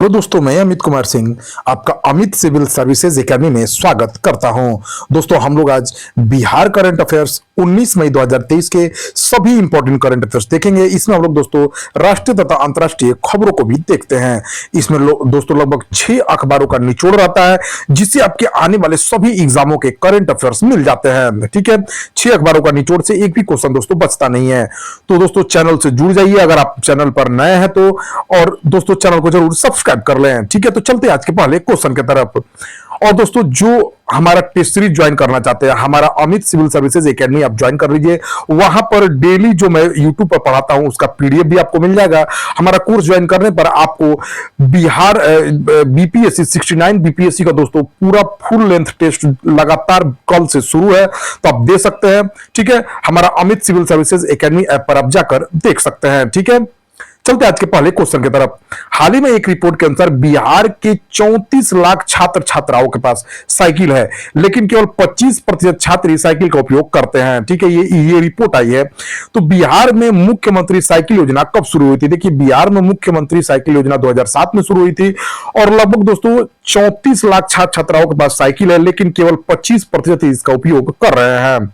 Hello दोस्तों, मैं अमित कुमार सिंह आपका अमित सिविल सर्विसेज एकेडमी में स्वागत करता हूं। दोस्तों, हम लोग आज बिहार करंट अफेयर्स 19 मई 2023 के सभी इंपॉर्टेंट करंट अफेयर्स देखेंगे। इसमें हम लोग दोस्तों राष्ट्रीय तथा अंतर्राष्ट्रीय खबरों को भी देखते हैं। इसमें दोस्तों लगभग 6 अखबारों का निचोड़ रहता है, जिससे आपके आने वाले सभी एग्जामों के करंट अफेयर्स मिल जाते हैं। ठीक है, 6 अखबारों का निचोड़ से एक भी क्वेश्चन दोस्तों बचता नहीं है। तो दोस्तों चैनल से जुड़ जाइए अगर आप चैनल पर नए हैं तो, और दोस्तों चैनल को जरूर सब्सक्राइब कर लें। ठीक है, तो चलते हैं आज के पहले क्वेश्चन की तरफ। और दोस्तों जो हमारा टेस्ट सीरीज ज्वाइन करना चाहते हैं, हमारा अमित सिविल सर्विसेज एकेडमी आप ज्वाइन कर लीजिए। वहां पर डेली जो मैं यूट्यूब पर पढ़ाता हूं उसका पीडीएफ भी आपको मिल जाएगा। हमारा कोर्स ज्वाइन करने पर आपको बिहार बीपीएससी 69 बीपीएससी का दोस्तों पूरा फुल लेंथ टेस्ट लगातार कल से शुरू है, तो आप दे सकते हैं। ठीक है, हमारा Amit civil services academy app पर आप जाकर देख सकते हैं। ठीक है, चलते आज के पहले क्वेश्चन की तरफ। हाल ही में एक रिपोर्ट के अनुसार बिहार के 34 लाख छात्र छात्राओं के पास साइकिल है, लेकिन केवल 25% छात्र इस साइकिल का उपयोग करते हैं। ठीक है, ये रिपोर्ट आई है। तो बिहार में मुख्यमंत्री साइकिल योजना कब शुरू हुई थी? देखिए, बिहार में मुख्यमंत्री साइकिल योजना 2007 में शुरू हुई थी, और लगभग दोस्तों 34 लाख छात्र छात्राओं के पास साइकिल है, लेकिन केवल 25% इसका उपयोग कर रहे हैं।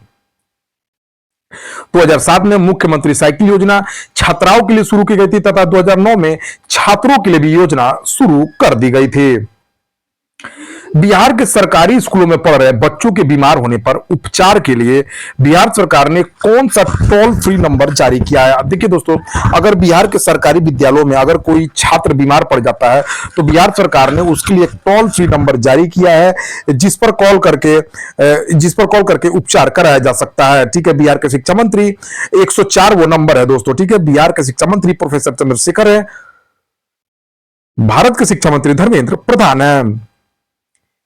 2007 में मुख्यमंत्री साइकिल योजना छात्राओं के लिए शुरू की गई थी, तथा 2009 में छात्रों के लिए भी योजना शुरू कर दी गई थी। बिहार के सरकारी स्कूलों में पढ़ रहे बच्चों के बीमार होने पर उपचार के लिए बिहार सरकार ने कौन सा टोल फ्री नंबर जारी किया है? देखिए दोस्तों, अगर बिहार के सरकारी विद्यालयों में अगर कोई छात्र बीमार पड़ जाता है तो बिहार सरकार ने उसके लिए टोल फ्री नंबर जारी किया है, जिस पर कॉल करके उपचार कराया जा सकता है। ठीक है, बिहार के शिक्षा मंत्री 104 वो नंबर है दोस्तों। ठीक है, बिहार के शिक्षा मंत्री प्रोफेसर चंद्रशेखर है, भारत के शिक्षा मंत्री धर्मेंद्र प्रधान है।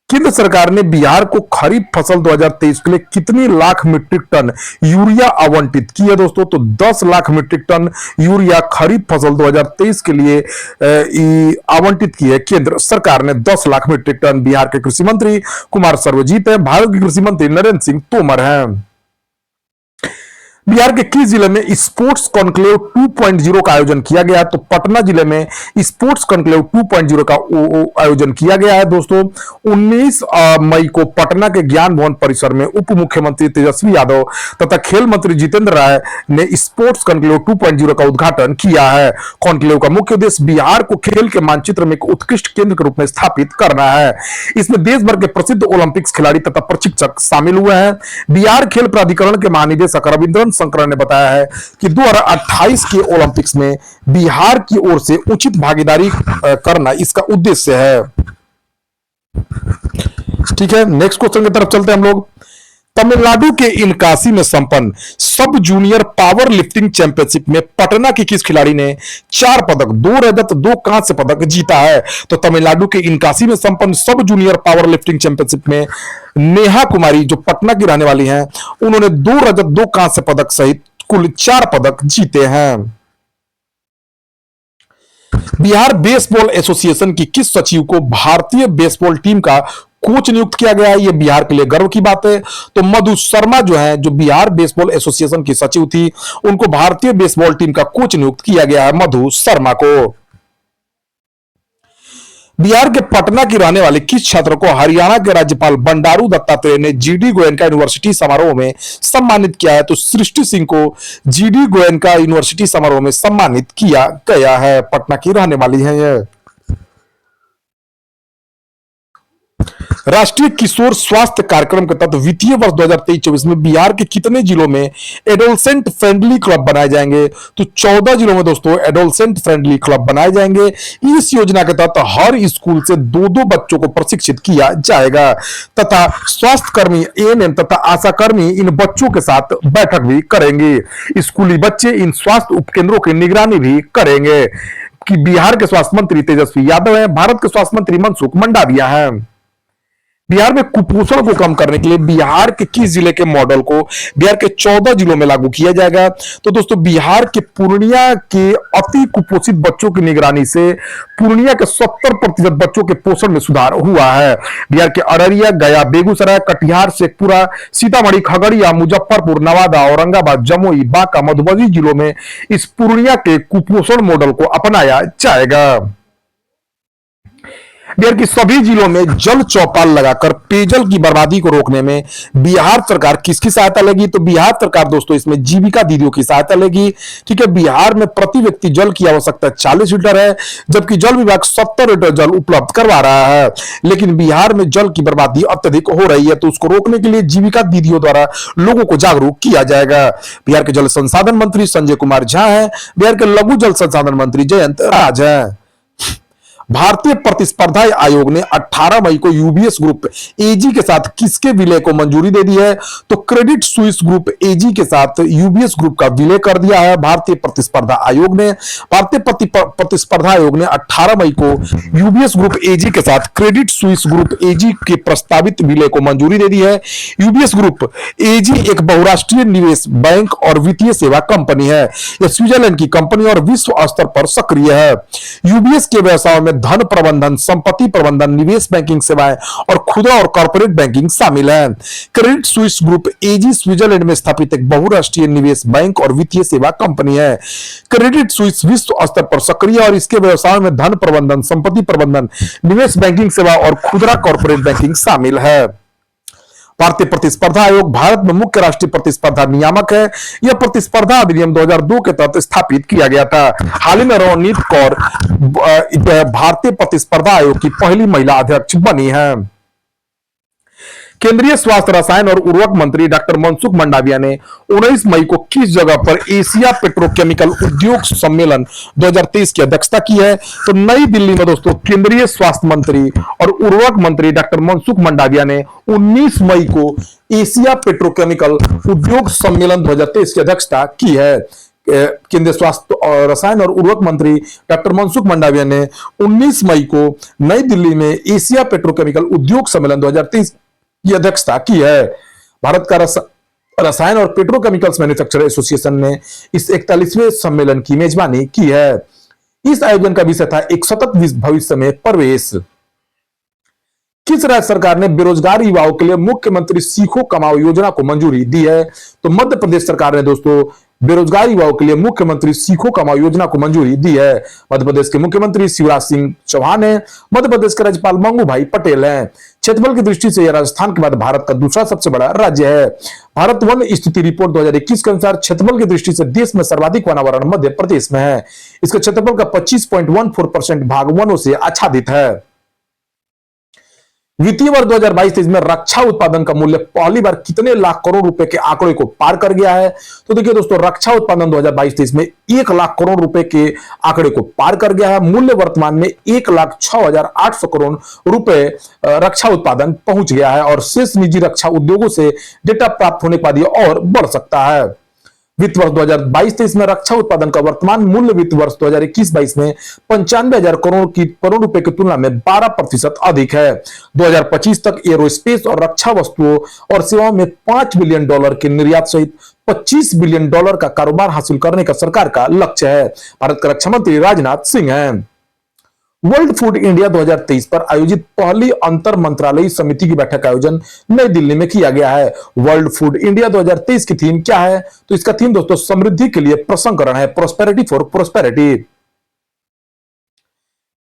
केंद्र सरकार ने बिहार को खरीफ फसल 2023 के लिए कितनी लाख मीट्रिक टन यूरिया आवंटित की है दोस्तों? तो 10 लाख मीट्रिक टन यूरिया खरीफ फसल 2023 के लिए आवंटित की है केंद्र सरकार ने। 10 लाख मीट्रिक टन। बिहार के कृषि मंत्री कुमार सर्वजीत है, भारत के कृषि मंत्री नरेंद्र सिंह तोमर हैं। बिहार के किस जिले में स्पोर्ट्स कॉन्क्लेव 2.0 का आयोजन किया गया? तो पटना जिले में स्पोर्ट्स कॉन्क्लेव 2.0 का आयोजन किया गया है दोस्तों। 19 मई को पटना के ज्ञान भवन परिसर में उप मुख्यमंत्री तेजस्वी यादव तथा खेल मंत्री जितेंद्र राय ने स्पोर्ट्स कॉन्क्लेव 2.0 का उद्घाटन किया है। कॉन्क्लेव का मुख्य उद्देश्य बिहार को खेल के मानचित्र में एक उत्कृष्ट केंद्र के रूप में स्थापित करना है। इसमें देश भर के प्रसिद्ध ओलंपिक्स खिलाड़ी तथा प्रशिक्षक शामिल हुए हैं। बिहार खेल प्राधिकरण के महानिदेशक रविंद्रन शंकर ने बताया है कि 2028 के ओलंपिक्स में बिहार की ओर से उचित भागीदारी करना इसका उद्देश्य है। ठीक है, नेक्स्ट क्वेश्चन की तरफ चलते हैं हम लोग। तमिलनाडु के इनकासी में संपन्न सब जूनियर पावर लिफ्टिंग चैंपियनशिप में पटना की किस खिलाड़ी ने 4 पदक, 2 रजत, 2 कांस्य पदक जीता है? तो तमिलनाडु के इनकासी में संपन्न सब जूनियर पावर लिफ्टिंग चैंपियनशिप में नेहा कुमारी, जो पटना की रहने वाली हैं, उन्होंने 2 रजत, 2 कांस्य पदक सहित कुल 4 पदक जीते हैं। बिहार बेसबॉल एसोसिएशन की किस सचिव को भारतीय बेसबॉल टीम का कोच नियुक्त किया गया है? ये बिहार के लिए गर्व की बात है। तो मधु शर्मा जो है, जो बिहार बेसबॉल एसोसिएशन की सचिव थी, उनको भारतीय बेसबॉल टीम का कोच नियुक्त किया गया है, मधु शर्मा को। बिहार के पटना की रहने वाले किस छात्र को हरियाणा के राज्यपाल बंडारू दत्तात्रेय ने जीडी गोयनका यूनिवर्सिटी समारोह में सम्मानित किया है? तो सृष्टि सिंह को जीडी गोयनका यूनिवर्सिटी समारोह में सम्मानित किया गया है। पटना की रहने वाली है यह। राष्ट्रीय किशोर स्वास्थ्य कार्यक्रम के तहत वित्तीय वर्ष 2023-24 में बिहार के कितने जिलों में एडोलसेंट फ्रेंडली क्लब बनाए जाएंगे? तो 14 जिलों में दोस्तों एडोलसेंट फ्रेंडली क्लब बनाए जाएंगे। इस योजना के तहत हर स्कूल से 2-2 बच्चों को प्रशिक्षित किया जाएगा, तथा स्वास्थ्य कर्मी, एएनएम तथा आशा कर्मी इन बच्चों के साथ बैठक भी करेंगे। स्कूली बच्चे इन स्वास्थ्य उपकेंद्रों की निगरानी भी करेंगे। कि बिहार के स्वास्थ्य मंत्री तेजस्वी यादव हैं, भारत के स्वास्थ्य मंत्री मनसुख मंडाविया हैं। बिहार में कुपोषण को कम करने के लिए बिहार के किस जिले के मॉडल को बिहार के 14 जिलों में लागू किया जाएगा? तो दोस्तों बिहार के पूर्णिया के अति कुपोषित बच्चों की निगरानी से पूर्णिया के 70% बच्चों के पोषण में सुधार हुआ है। बिहार के अररिया, गया, बेगूसराय, कटिहार, शेखपुरा, सीतामढ़ी, खगड़िया, मुजफ्फरपुर, नवादा, औरंगाबाद, जमुई, बांका, मधुबनी जिलों में इस पूर्णिया के कुपोषण मॉडल को अपनाया जाएगा। बिहार की सभी जिलों में जल चौपाल लगाकर पेयजल की बर्बादी को रोकने में बिहार सरकार किसकी सहायता लेगी? तो बिहार सरकार दोस्तों इसमें जीविका दीदियों की सहायता लेगी। ठीक है, बिहार में प्रति व्यक्ति जल की आवश्यकता 40 लीटर है, जबकि जल विभाग 70 लीटर जल उपलब्ध करवा रहा है। लेकिन बिहार में जल की बर्बादी अत्यधिक हो रही है, तो उसको रोकने के लिए जीविका दीदियों द्वारा लोगों को जागरूक किया जाएगा। बिहार के जल संसाधन मंत्री संजय कुमार झा हैं, बिहार के लघु जल संसाधन मंत्री जयंत राज हैं। भारतीय प्रतिस्पर्धा आयोग ने 18 मई को यूबीएस ग्रुप एजी के साथ किसके विलय को मंजूरी दे दी है? तो क्रेडिट स्विस ग्रुप एजी के साथ यूबीएस ग्रुप का विलय कर दिया है भारतीय प्रतिस्पर्धा आयोग ने। भारतीय प्रतिस्पर्धा आयोग ने 18 मई को यूबीएस ग्रुप एजी के साथ क्रेडिट स्विस ग्रुप एजी के प्रस्तावित विलय को मंजूरी दे दी है। यूबीएस ग्रुप एजी एक बहुराष्ट्रीय निवेश बैंक और वित्तीय सेवा कंपनी है। यह स्विट्जरलैंड की कंपनी और विश्व स्तर पर सक्रिय है। यूबीएस के व्यवसायों में धन प्रबंधन, संपत्ति प्रबंधन, निवेश बैंकिंग सेवाएं और खुदरा और कॉर्पोरेट बैंकिंग शामिल है। क्रेडिट स्विस ग्रुप एजी स्विट्जरलैंड में स्थापित एक बहुराष्ट्रीय निवेश बैंक और वित्तीय सेवा कंपनी है। क्रेडिट स्विस विश्व स्तर पर सक्रिय और इसके व्यवसायों में धन प्रबंधन, संपत्ति प्रबंधन, निवेश बैंकिंग सेवा और खुदरा कॉर्पोरेट बैंकिंग शामिल है। भारतीय प्रतिस्पर्धा आयोग भारत में मुख्य राष्ट्रीय प्रतिस्पर्धा नियामक है। यह प्रतिस्पर्धा अधिनियम 2002 के तहत स्थापित किया गया था। हाल ही में रोनीत कौर भारतीय प्रतिस्पर्धा आयोग की पहली महिला अध्यक्ष बनी है। केंद्रीय स्वास्थ्य, रसायन और उर्वरक मंत्री डॉक्टर मनसुख मंडाविया ने 19 मई को किस जगह पर एशिया पेट्रोकेमिकल उद्योग सम्मेलन 2023 की अध्यक्षता की है? तो नई दिल्ली में दोस्तों केंद्रीय स्वास्थ्य मंत्री और उर्वरक मंत्री डॉक्टर मनसुख मंडाविया ने 19 मई को एशिया पेट्रोकेमिकल उद्योग सम्मेलन 2023 की अध्यक्षता की है। केंद्रीय स्वास्थ्य और रसायन और उर्वरक मंत्री डॉक्टर मनसुख मंडाविया ने 19 मई को नई दिल्ली में एशिया पेट्रोकेमिकल उद्योग सम्मेलन 2023 की अध्यक्षता की है। भारत का रसायन और पेट्रोकेमिकल्स मैन्युफैक्चरर एसोसिएशन ने इस 41वें सम्मेलन की मेजबानी की है। इस आयोजन का विषय था एक सतत भविष्य में प्रवेश। किस राज्य सरकार ने बेरोजगार युवाओं के लिए मुख्यमंत्री सीखो कमाओ योजना को मंजूरी दी है? तो मध्य प्रदेश सरकार ने दोस्तों बेरोजगार युवाओं के लिए मुख्यमंत्री सीखो कमाओ योजना को मंजूरी दी है। मध्य प्रदेश के मुख्यमंत्री शिवराज सिंह चौहान है। मध्य प्रदेश के राज्यपाल मंगू भाई पटेल हैं। क्षेत्रफल की दृष्टि से यह राजस्थान के बाद भारत का दूसरा सबसे बड़ा राज्य है। भारत वन स्थिति रिपोर्ट 2021 के अनुसार क्षेत्रफल की दृष्टि से देश में सर्वाधिक वनावरण मध्य प्रदेश में है। इसके क्षेत्रफल का 25.14% भाग वनों से आच्छादित है। वित्तीय वर्ष 2022-23 में रक्षा उत्पादन का मूल्य पहली बार कितने लाख करोड़ रुपए के आंकड़े को पार कर गया है? तो देखिए दोस्तों, रक्षा उत्पादन 2022-23 में 1 लाख करोड़ रुपए के आंकड़े को पार कर गया है। मूल्य वर्तमान में 1,06,800 करोड़ रुपए रक्षा उत्पादन पहुंच गया है और शेष निजी रक्षा उद्योगों से डेटा प्राप्त होने के बाद यह और बढ़ सकता है। वित्त वर्ष 2022-23 में रक्षा उत्पादन का वर्तमान मूल्य वित्त वर्ष 2021-22 में 95,000 करोड़ रुपए की तुलना में 12% अधिक है। 2025 तक एरोस्पेस और रक्षा वस्तुओं और सेवाओं में $5 बिलियन के निर्यात सहित $25 बिलियन का कारोबार हासिल करने का सरकार का लक्ष्य है। भारत के रक्षा मंत्री राजनाथ सिंह हैं। वर्ल्ड फूड इंडिया 2023 पर आयोजित पहली अंतर मंत्रालयी समिति की बैठक का आयोजन नई दिल्ली में किया गया है। वर्ल्ड फूड इंडिया 2023 की थीम क्या है? तो इसका थीम दोस्तों समृद्धि के लिए प्रसंस्करण है, प्रोस्पेरिटी फॉर प्रोस्पेरिटी।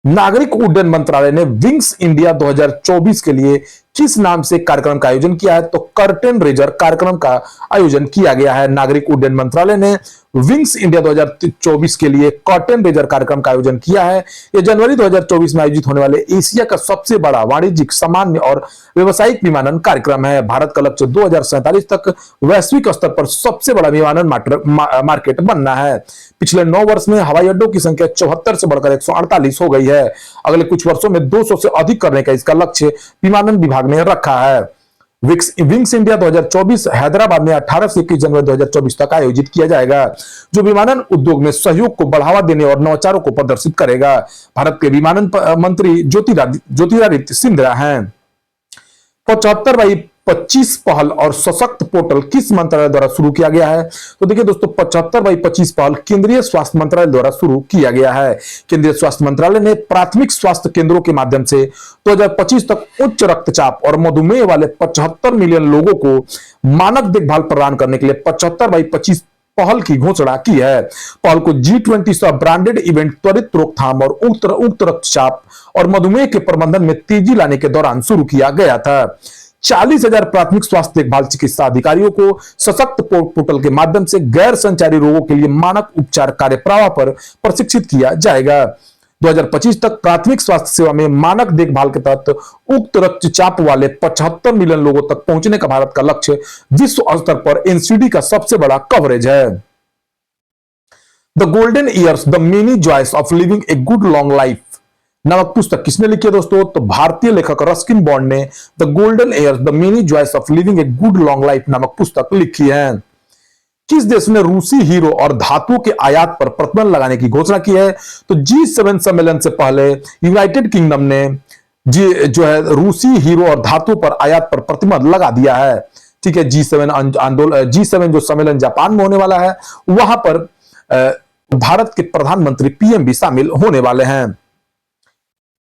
नागरिक उड्डयन मंत्रालय ने विंग्स इंडिया 2024 के लिए किस नाम से कार्यक्रम का आयोजन किया है? तो कर्टेन रेजर कार्यक्रम का आयोजन किया गया है। नागरिक उड्डयन मंत्रालय ने विंग्स इंडिया 2024 के लिए कर्टेन रेजर कार्यक्रम का आयोजन किया है। यह जनवरी 2024 में आयोजित होने वाले एशिया का सबसे बड़ा वाणिज्यिक, सामान्य और व्यवसायिक विमानन कार्यक्रम है। भारत का लक्ष्य 2047 तक वैश्विक स्तर पर सबसे बड़ा विमानन मार्केट बनना है। पिछले 9 वर्ष में हवाई अड्डों की संख्या 74 से बढ़कर 148 हो गई है। अगले कुछ वर्षों में 200 से अधिक करने का इसका लक्ष्य विमानन विभाग ने रखा है। विंग्स इंडिया 2024 हैदराबाद में 18 से 21 जनवरी 2024 तक आयोजित किया जाएगा, जो विमानन उद्योग में सहयोग को बढ़ावा देने और नवाचारों को प्रदर्शित करेगा। भारत के विमानन मंत्री ज्योतिरादित्य सिंधिया हैं। 75/25 पहल और सशक्त पोर्टल किस मंत्रालय द्वारा शुरू किया गया है? तो देखिए दोस्तों, 75/25 पहल केंद्रीय स्वास्थ्य मंत्रालय द्वारा शुरू किया गया है। केंद्रीय स्वास्थ्य मंत्रालय ने प्राथमिक स्वास्थ्य केंद्रों के माध्यम से 2025 तक उच्च रक्तचाप और मधुमेह वाले 75 मिलियन लोगों को मानक देखभाल प्रदान करने के लिए 75/25 पहल की घोषणा की है। पहल को G20 सह ब्रांडेड इवेंट, त्वरित रोकथाम और उक्त रक्तचाप और मधुमेह के प्रबंधन में तेजी लाने के दौरान शुरू किया गया था। 40,000 प्राथमिक स्वास्थ्य देखभाल चिकित्सा अधिकारियों को सशक्त पोर्टल के माध्यम से गैर संचारी रोगों के लिए मानक उपचार कार्य प्रवाह पर प्रशिक्षित किया जाएगा। 2025 तक प्राथमिक स्वास्थ्य सेवा में मानक देखभाल के तहत उक्त रक्तचाप वाले 75 मिलियन लोगों तक पहुंचने का भारत का लक्ष्य विश्व स्तर पर एनसीडी का सबसे बड़ा कवरेज है। The golden years, the many joys of living a good long life नामक पुस्तक किसने लिखी है दोस्तों? तो भारतीय लेखक रस्किन बॉन्ड ने the golden years, the many joys of living a good long life नामक पुस्तक लिखी है। किस देश ने रूसी हीरो और धातुओं के आयात पर प्रतिबंध लगाने की घोषणा की है? तो G7 सम्मेलन से पहले यूनाइटेड किंगडम ने जो है रूसी हीरो और धातुओं पर आयात पर प्रतिबंध लगा दिया है। ठीक है, G7 जो सम्मेलन जापान में होने वाला है, वहां पर भारत के प्रधानमंत्री पीएम भी शामिल होने वाले हैं।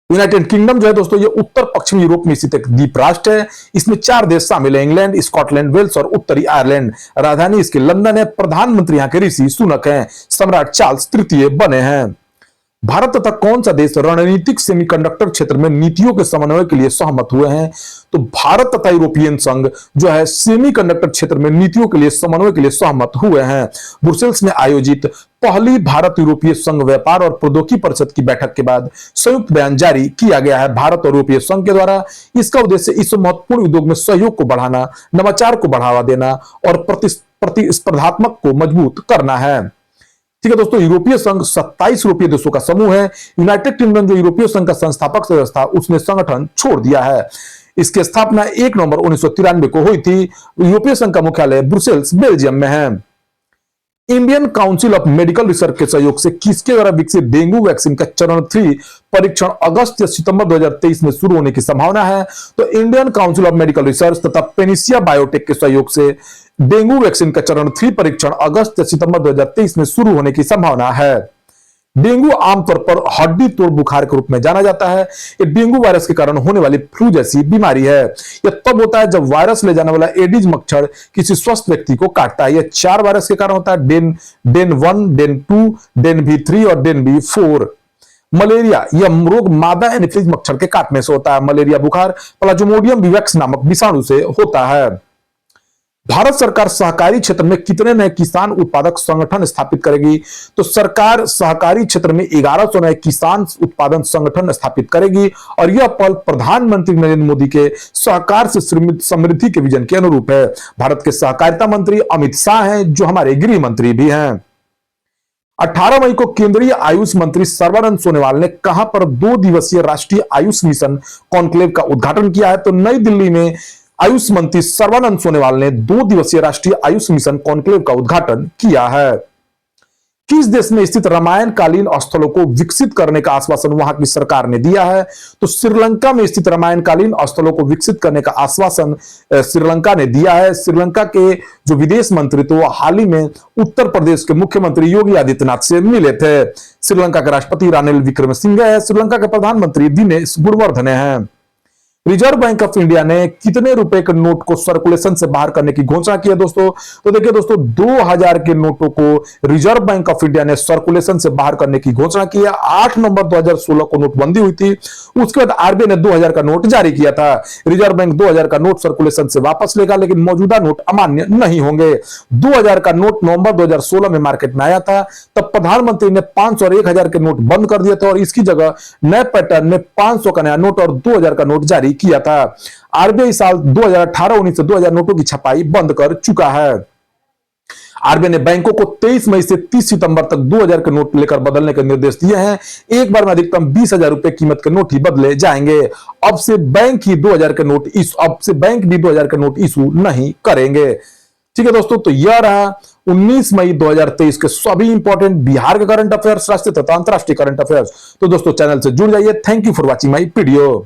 यूनाइटेड किंगडम जो है दोस्तों, ये उत्तर पश्चिमी यूरोप में स्थित एक द्वीप राष्ट्र है। इसमें 4 देश शामिल है, इंग्लैंड, स्कॉटलैंड, वेल्स और उत्तरी आयरलैंड। राजधानी इसकी लंदन है। प्रधानमंत्री यहाँ के ऋषि सुनक हैं। सम्राट चार्ल्स तृतीय बने हैं। भारत तथा कौन सा देश रणनीतिक सेमीकंडक्टर क्षेत्र में नीतियों के समन्वय के लिए सहमत हुए हैं? तो भारत तथा यूरोपियन संघ जो है सेमीकंडक्टर क्षेत्र में नीतियों के लिए समन्वय के लिए सहमत हुए हैं। ब्रुसेल्स में आयोजित पहली भारत यूरोपीय संघ व्यापार और प्रौद्योगिकी परिषद की बैठक के बाद संयुक्त बयान जारी किया गया है। भारत और यूरोपीय संघ के द्वारा इसका उद्देश्य इस महत्वपूर्ण उद्योग में सहयोग को बढ़ाना, नवाचार को बढ़ावा देना और प्रतिस्पर्धात्मक को मजबूत करना है। ठीक है दोस्तों, यूरोपीय संघ 27 यूरोपीय देशों का समूह है। यूनाइटेड किंगडम जो यूरोपीय संघ का संस्थापक सदस्य था, उसने संगठन छोड़ दिया है। इसकी स्थापना 1 नवंबर 1993 को हुई थी। यूरोपीय संघ का मुख्यालय ब्रुसेल्स, बेल्जियम में है। Indian council of medical research के सहयोग से किसके द्वारा विकसित डेंगू वैक्सीन का चरण 3 परीक्षण अगस्त या सितंबर 2023 में शुरू होने की संभावना है? तो Indian council of medical research तथा पेनिसिया बायोटेक के सहयोग से डेंगू वैक्सीन का चरण 3 परीक्षण अगस्त या सितंबर 2023 में शुरू होने की संभावना है। डेंगू आमतौर पर हड्डी तोड़ बुखार के रूप में जाना जाता है। ये डेंगू वायरस के कारण होने वाली फ्लू जैसी बीमारी है। यह तब होता है जब वायरस ले जाने वाला एडिज मच्छर किसी स्वस्थ व्यक्ति को काटता है। यह 4 वायरस के कारण होता है, डेन 1, डेन 2, डेन V3 और डेन V4। मलेरिया, यह रोग मादा एनोफिलीज मच्छर के काटने से होता है। मलेरिया बुखार प्लाज्मोडियम विवैक्स नामक विषाणु से होता है। भारत सरकार सहकारी क्षेत्र में कितने नए किसान उत्पादक संगठन स्थापित करेगी? तो सरकार सहकारी क्षेत्र में 1100 नए किसान उत्पादन संगठन स्थापित करेगी और यह पहल प्रधानमंत्री नरेंद्र मोदी के सहकार से समृद्धि के विजन के अनुरूप है। भारत के सहकारिता मंत्री अमित शाह हैं, जो हमारे गृह मंत्री भी हैं। 18 मई को केंद्रीय आयुष मंत्री सर्बानंद सोनोवाल ने कहां पर 2 दिवसीय राष्ट्रीय आयुष मिशन कॉन्क्लेव का उद्घाटन किया है? तो नई दिल्ली में आयुष मंत्री सर्बानंद सोनोवाल ने 2 दिवसीय राष्ट्रीय आयुष मिशन कॉन्क्लेव का उद्घाटन किया है। किस देश में स्थित रामायण कालीन स्थलों को विकसित करने का आश्वासन वहां की सरकार ने दिया है? तो श्रीलंका में स्थित रामायण कालीन स्थलों को विकसित करने का आश्वासन श्रीलंका ने दिया है। श्रीलंका के जो विदेश मंत्री थे वो हाल ही में उत्तर प्रदेश के मुख्यमंत्री योगी आदित्यनाथ से मिले थे। श्रीलंका के राष्ट्रपति रानिल विक्रमसिंघे है। श्रीलंका के प्रधानमंत्री दिनेश गुणवर्धने हैं। रिजर्व बैंक ऑफ इंडिया ने कितने रुपए के नोट को सर्कुलेशन से बाहर करने की घोषणा की है दोस्तों? तो देखिए दोस्तों, 2000 के नोटों को रिजर्व बैंक ऑफ इंडिया ने सर्कुलेशन से बाहर करने की घोषणा की है। 8 नवंबर 2016 को नोटबंदी हुई थी। उसके बाद आरबीआई ने 2000 का नोट जारी किया था। रिजर्व बैंक 2000 का नोट सर्कुलेशन से वापस लेगा, लेकिन मौजूदा नोट अमान्य नहीं होंगे। 2000 का नोट नवंबर 2016 में मार्केट में आया था। तब प्रधानमंत्री ने 500 और 1000 के नोट बंद कर दिए थे और इसकी जगह नए पैटर्न में 500 का नया नोट और 2000 का नोट जारी किया था। आरबीआई साल 2018-19 से 2000 नोटों की छपाई बंद कर चुका है। आरबीआई ने बैंकों को 23 मई से 30 सितंबर तक 2000 के नोट लेकर बदलने के निर्देश दिए हैं। एक बार में अधिकतम 20,000 रुपए कीमत के नोट ही बदले जाएंगे। अब से बैंक भी 2000 के नोट इशू नहीं करेंगे। ठीक है दोस्तों, तो यह रहा 19 मई 2023 के सभी इंपॉर्टेंट बिहार के करंट अफेयर्स, राष्ट्रीय तथा अंतरराष्ट्रीय करंट अफेयर्स। तो दोस्तों, चैनल से जुड़ जाइए। Thank you for watching my video.